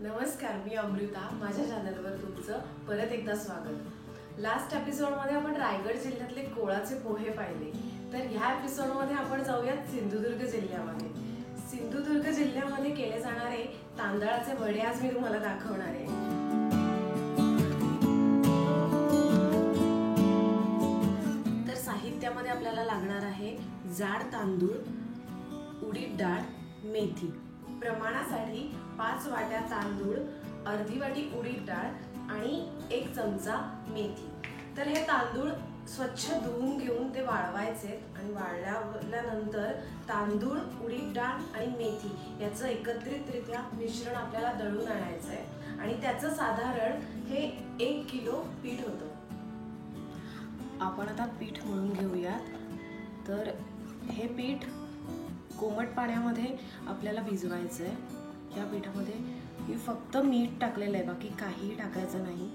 नमस्कार, मी अमृता. माझ्या चॅनलवर तुमचं परत एकदा स्वागत. लास्ट एपिसोडमध्ये आपण रायगड जिल्ह्यातले कोळाचे पोहे पाहिले. तर ह्या एपिसोडमध्ये आपण जाऊयात सिंधुदुर्ग जिल्ह्यामध्ये. सिंधुदुर्ग जिल्ह्यामध्ये केले जाणारे तांदळाचे वडे आज मी तुम्हाला दाखवणार आहे. तर साहित्यामध्ये आपल्याला लागणार आहे जाड तांदूळ, उडीद डाळ, मेथी. प्रमाणासाठी 5 वाट्या तांदूळ, अर्धी वाटी उडीद डाळ आणि 1 चमचा मेथी. तर हे तांदूळ स्वच्छ धुवून घेऊन ते वाळवायचे आणि वाळल्यानंतर तांदूळ, उडीद डाळ आणि मेथी याचं एकत्रितरित्या मिश्रण आपल्याला दळून आणायचं आहे आणि त्याचं साधारण हे 1 किलो पीठ होतं. आपण आता पीठ मळून घेऊयात. तर हे पीठ कोमट पाण्यामध्ये आपल्याला भिजवायचं आहे. या पिठामध्ये मी फक्त मीठ टाकलेलं आहे, बाकी काहीही टाकायचं नाही.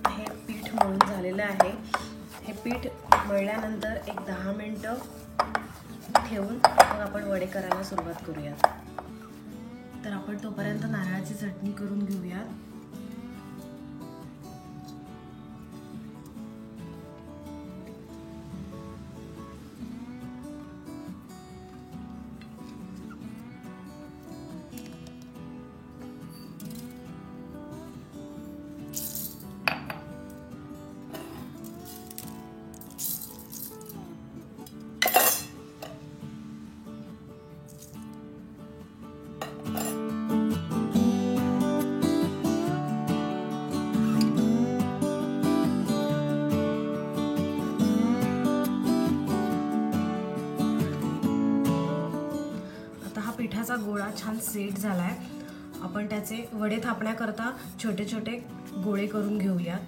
हे पीठ मळून झालेलं आहे. हे पीठ मळल्यानंतर एक 10 मिनिटं ठेवून मग आपण वडे करायला सुरुवात करूयात. तर आपण तोपर्यंत नारळाची चटणी करून घेऊयात. पिठाचा गोळा छान सेट झालाय. आपण त्याचे वडे थापण्याकरता छोटे छोटे गोळे करून घेऊयात.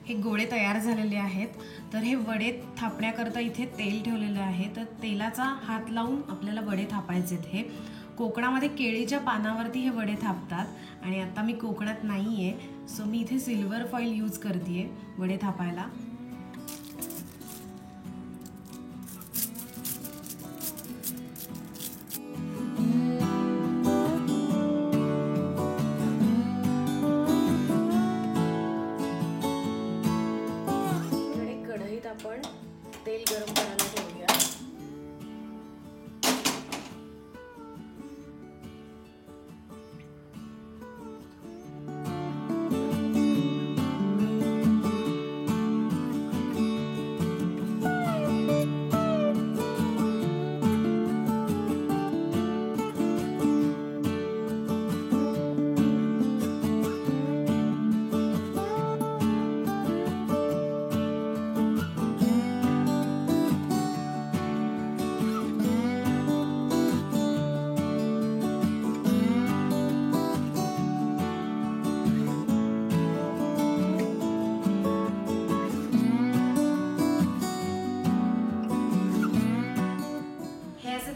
हे गोळे तयार झालेले आहेत. तर हे वडे थापण्याकरता इथे तेल ठेवलेलं आहे. तर तेलाचा हात लावून आपल्याला वडे थापायचे. हे कोकणामध्ये केळीच्या पानावरती हे वडे थापतात आणि आता मी कोकणात नाही आहे, सो मी इथे सिल्वर फॉईल यूज करते वडे थापायला. कढईत आपण तेल गरम करायला ठेवूया.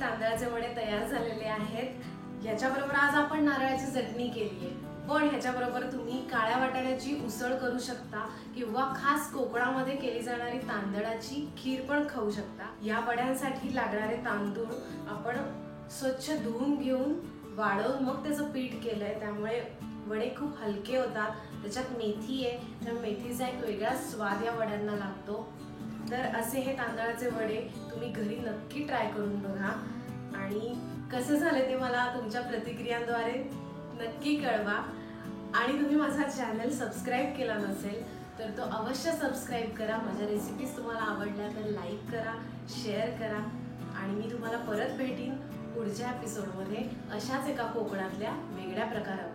तांदळाचे वडे तयार झालेले आहेत. याच्याबरोबर आज आपण नारळाची चटणी केली आहे, पण ह्याच्याबरोबर तुम्ही काळ्या वाटाण्याची उसळ करू शकता किंवा खास कोकणामध्ये केली जाणारी तांदळाची खीर पण खाऊ शकता. या वड्यांसाठी लागणारे तांदूळ आपण स्वच्छ धुवून घेऊन वाळवून मग त्याचं पीठ केलंय, त्यामुळे वडे खूप हलके होतात. त्याच्यात मेथी आहे, तर मेथीचा एक वेगळा स्वाद या वड्यांना लागतो. तर असे हे तांदळाचे वडे तुम्ही घरी नक्की ट्राय करून बघा आणि कसे झाले ते मला तुमच्या प्रतिक्रियांद्वारे नक्की कळवा. आणि तुम्ही माझा चॅनल सबस्क्राईब केला नसेल तर तो अवश्य सबस्क्राईब करा. माझ्या रेसिपीज तुम्हाला आवडल्या तर लाईक करा, शेअर करा आणि मी तुम्हाला परत भेटीन पुढच्या एपिसोडमध्ये अशाच एका कोकणातल्या वेगळ्या प्रकारावर.